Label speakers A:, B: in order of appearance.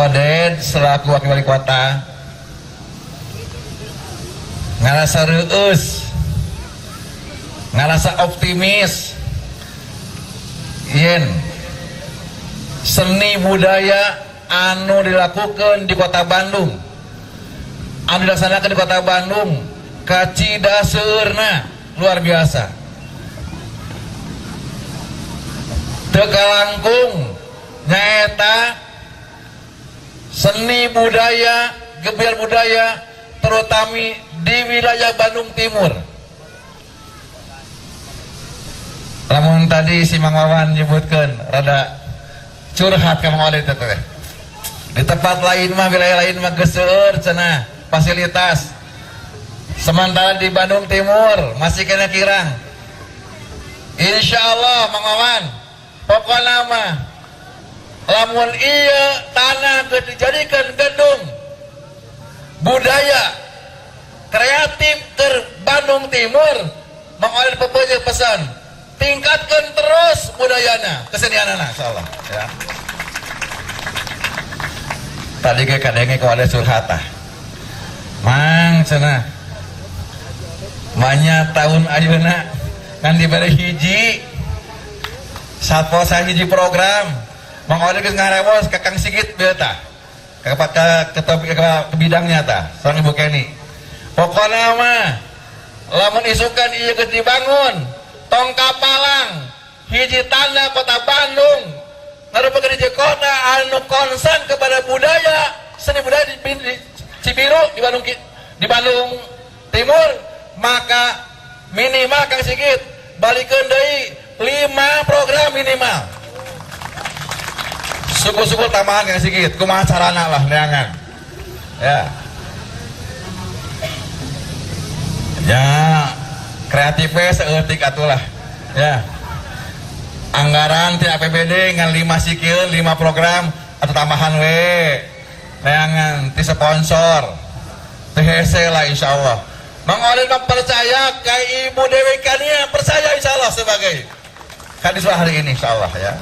A: Oded selaku wakil wali kota ngerasa reus, ngerasa optimis yen seni budaya anu dilakukan di kota Bandung, anu dilaksanakan di kota Bandung kacidaseurna luar biasa, tekalangkung nyaeta seni budaya, gebiar budaya terutama di wilayah Bandung Timur. Namun tadi si Mang Wawan nyebutkan rada curhat ke Mang Wawan itu teh. Di tempat lain mah, wilayah lain mah geseur cenah fasilitas. Sementara di Bandung Timur masih kena kirang. Insya Allah Mang Wawan, pokoknya mah lamun iya tanah dijadikan gedung budaya kreatif ke Bandung Timur, Mang Wawan pesan tingkatkan terus budayana, kesenianana insyaallah ya. Tadi ke kadenge kau ada surhatah Mang cenah banyak tahun ayeuna kan diberi hiji satpol hiji program Mang Wawan geus ngarewos ka Kang Sigit bieu tah. Ka ketua bidangnya tah, sareng Ibu Keni. Pokona mah lamun isukan ieu geus dibangun tong kapalang hiji tanda kota Bandung ngarupakeun hiji kota anu konsen kepada budaya, seni budaya di Cibiru di Bandung Timur, maka minimal Kang Sigit balikeun deui 5 program minimal. Suku-suku tambahan Kang Sigit, kumaha carana lah neangan. Ya, kreatifnya seeutik atulah. Ya. Anggaran ti APBD ngan 5 sikil, 5 program atau tambahan we. Neangan ti sponsor. Teu hese lah insyaallah. Mang Wawan percaya ka Ibu Dewi Kania, percaya insyaallah sebagai kadiswa hari ini insyaallah ya.